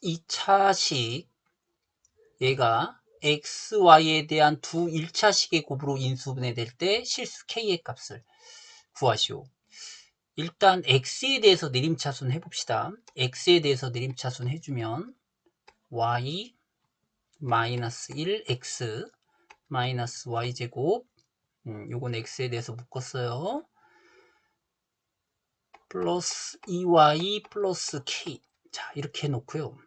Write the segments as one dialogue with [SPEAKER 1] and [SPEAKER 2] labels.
[SPEAKER 1] 2차식 얘가 xy에 대한 두 1차식의 곱으로 인수분해될 때 실수 k의 값을 구하시오. 일단 x에 대해서 내림차순 해봅시다. x에 대해서 내림차순 해주면 y 마이너스 1 x 마이너스 y제곱 요건 x에 대해서 묶었어요. 플러스 2y 플러스 k. 자, 이렇게 해놓고요.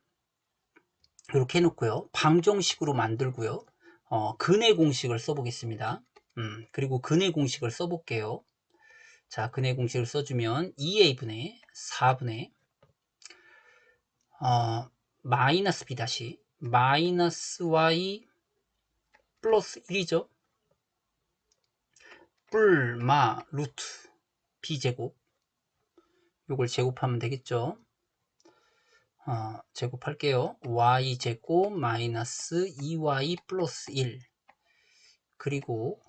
[SPEAKER 1] 방정식으로 만들고요. 근의 공식을 써보겠습니다. 그리고 근의 공식을 써볼게요. 자, 근의 공식을 써주면 2a분의 4분의 마이너스 b 다시 마이너스 y 플러스 1이죠. 뿔마 루트 b제곱 요걸 제곱하면 되겠죠. 제곱할게요. y제곱 마이너스 2y 플러스 1 그리고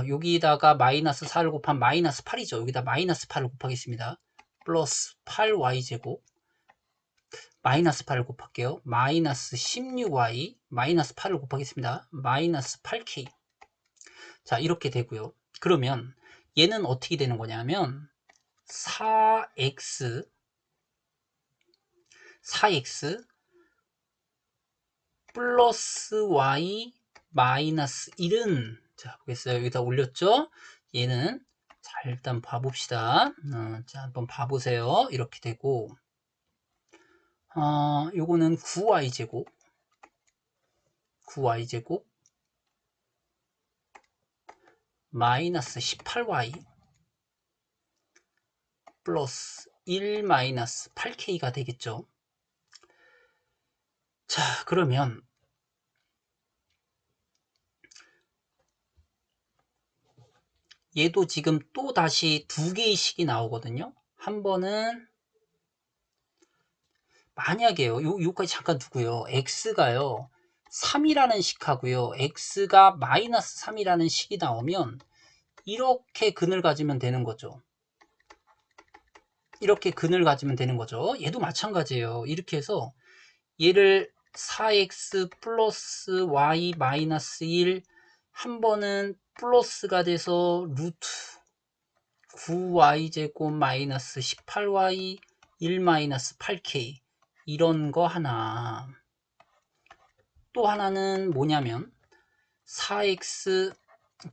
[SPEAKER 1] 여기다가 마이너스 4를 곱하면 마이너스 8이죠. 여기다 마이너스 8을 곱하겠습니다. 플러스 8y제곱 마이너스 8을 곱할게요. 마이너스 16y 마이너스 8을 곱하겠습니다. 마이너스 8k. 자, 이렇게 되고요. 그러면 얘는 어떻게 되는 거냐면 4x 플러스 y 마이너스 1은 자, 보겠어요. 여기다 올렸죠? 얘는 자, 일단 봐봅시다. 자, 한번 봐보세요. 이렇게 되고 요거는 9y제곱 마이너스 18y 플러스 1 마이너스 8k가 되겠죠. 자, 그러면 얘도 지금 또 다시 두 개의 식이 나오거든요. 한 번은 만약에요. 요까지 잠깐 두고요. x가요. 3이라는 식하고요. x가 마이너스 3이라는 식이 나오면 이렇게 근을 가지면 되는 거죠. 이렇게 근을 가지면 되는 거죠. 얘도 마찬가지예요. 이렇게 해서 얘를 4x 플러스 y 마이너스 1 한 번은 플러스가 돼서 루트 9y제곱 마이너스 18y 1 마이너스 8k 이런 거 하나. 또 하나는 뭐냐면 4x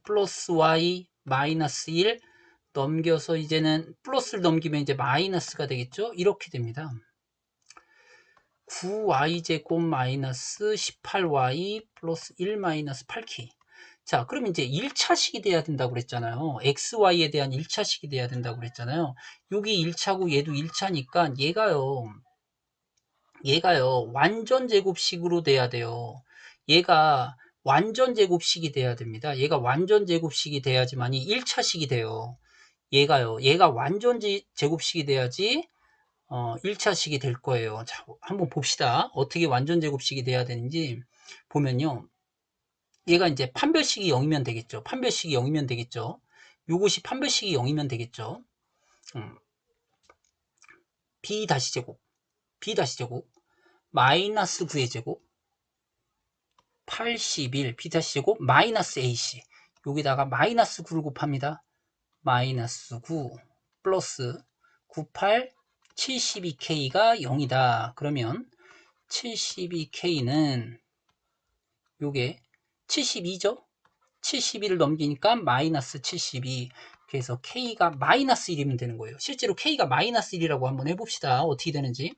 [SPEAKER 1] 플러스 y 마이너스 1 넘겨서 이제는 플러스를 넘기면 이제 마이너스가 되겠죠. 이렇게 됩니다. 9y제곱 마이너스 18y 플러스 1 마이너스 8k. 자, 그럼 이제 1차식이 돼야 된다고 그랬잖아요. xy에 대한 1차식이 돼야 된다고 그랬잖아요. 여기 1차고 얘도 1차니까 얘가요 완전 제곱식으로 돼야 돼요. 얘가 완전 제곱식이 돼야 됩니다. 얘가 완전 제곱식이 돼야지만이 1차식이 돼요. 얘가 완전 제곱식이 돼야지 1차식이 될 거예요. 자, 한번 봅시다. 어떻게 완전 제곱식이 돼야 되는지 보면요. 얘가 이제 판별식이 0이면 되겠죠. 판별식이 0이면 되겠죠. 요것이 판별식이 0이면 되겠죠. b 다시 제곱 마이너스 9의 제곱 81 b 다시 제곱 마이너스 ac 여기다가 마이너스 9를 곱합니다. 마이너스 9 플러스 98 72k가 0이다. 그러면 72k는 요게 72죠? 72를 넘기니까 마이너스 72. 그래서 k가 마이너스 1이면 되는 거예요. 실제로 k가 마이너스 1이라고 한번 해봅시다. 어떻게 되는지.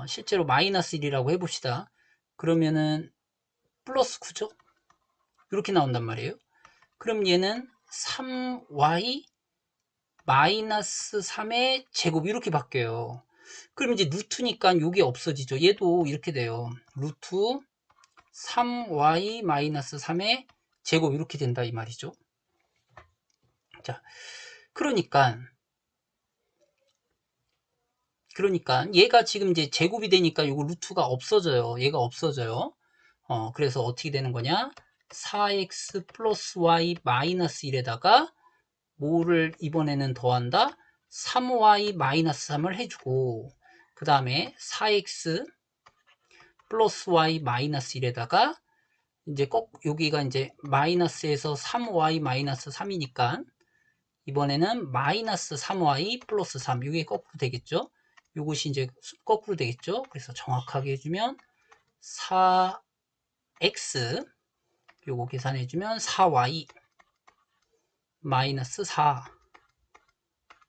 [SPEAKER 1] 실제로 마이너스 1이라고 해봅시다. 그러면은 플러스 9죠? 이렇게 나온단 말이에요. 그럼 얘는 3y 마이너스 3의 제곱 이렇게 바뀌어요. 그럼 이제 루트니까 요게 없어지죠. 얘도 이렇게 돼요. 루트 3y 마이너스 3의 제곱 이렇게 된다 이 말이죠. 자, 그러니까 얘가 지금 이제 제곱이 되니까 요거 루트가 없어져요. 얘가 없어져요. 그래서 어떻게 되는 거냐? 4x 플러스 y 마이너스 1에다가 뭐를 이번에는 더한다? 3y 마이너스 3을 해주고 그 다음에 4x 플러스 y 마이너스 1에다가 이제 여기가 이제 마이너스에서 3y 마이너스 3이니까 이번에는 마이너스 3y 플러스 3 이게 거꾸로 되겠죠. 이것이 이제 거꾸로 되겠죠. 그래서 정확하게 해주면 4x 요거 계산해주면 4y 마이너스 4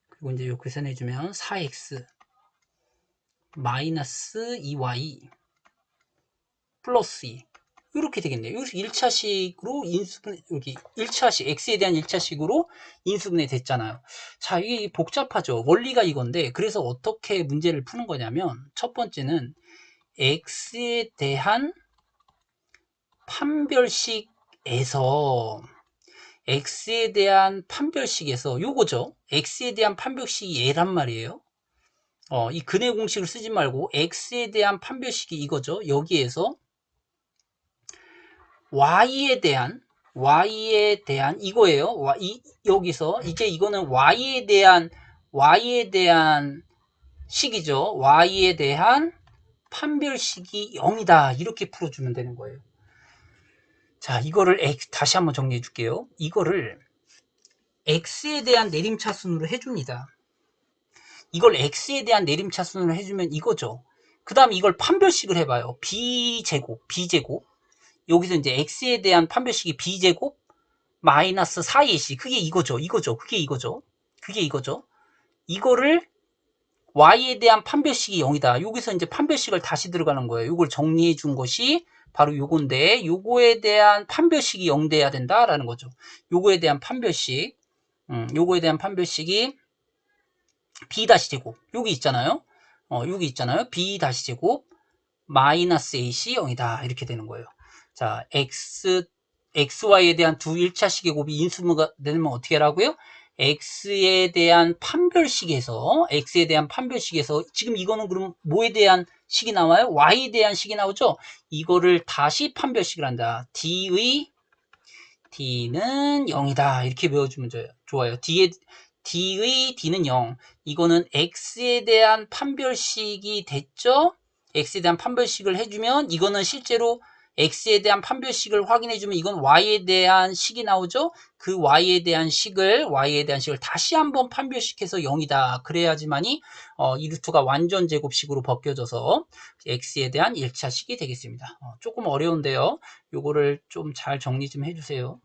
[SPEAKER 1] 그리고 이제 요 계산해주면 4x 마이너스 2y 플러스 2 이렇게 되겠네요. 여기서 1차식으로 인수분해, 여기 1차식, x에 대한 1차식으로 인수분해 됐잖아요. 자, 이게 복잡하죠. 원리가 이건데, 그래서 어떻게 문제를 푸는 거냐면, 첫 번째는 x에 대한 판별식에서, x에 대한 판별식에서, 요거죠. x에 대한 판별식이 얘란 말이에요. 이 근해 공식을 쓰지 말고, x에 대한 판별식이 이거죠. 여기에서, y에 대한 이거예요. 여기서 이제 이거는 y에 대한 식이죠. y에 대한 판별식이 0이다. 이렇게 풀어주면 되는 거예요. 자, 이거를 다시 한번 정리해 줄게요. 이거를 x에 대한 내림차순으로 해줍니다. 이걸 x에 대한 내림차순으로 해주면 이거죠. 그 다음에 이걸 판별식을 해봐요. b제곱 여기서 이제 x에 대한 판별식이 b제곱 마이너스 4ac 그게 이거죠. 그게 이거죠. 이거를 y에 대한 판별식이 0이다. 여기서 이제 판별식을 다시 들어가는 거예요. 이걸 정리해 준 것이 바로 요건데 요거에 대한 판별식이 0 돼야 된다라는 거죠. 요거에 대한 판별식이 b-제곱 여기 있잖아요. b-제곱 마이너스 ac 0이다. 이렇게 되는 거예요. 자, xy에 대한 두 1차식의 곱이 인수분해가 되면 어떻게 하라고요? x에 대한 판별식에서 지금 이거는 그럼 뭐에 대한 식이 나와요? y에 대한 식이 나오죠? 이거를 다시 판별식을 한다. d는 0이다. 이렇게 외워주면 좋아요. d의 d는 0. 이거는 x에 대한 판별식이 됐죠? x에 대한 판별식을 해주면 이거는 실제로 x에 대한 판별식을 확인해주면 이건 y에 대한 식이 나오죠? 그 y에 대한 식을 다시 한번 판별식해서 0이다. 그래야지만이 이 루트가 완전 제곱식으로 벗겨져서 x에 대한 1차식이 되겠습니다. 조금 어려운데요. 요거를 좀 잘 정리 좀 해주세요.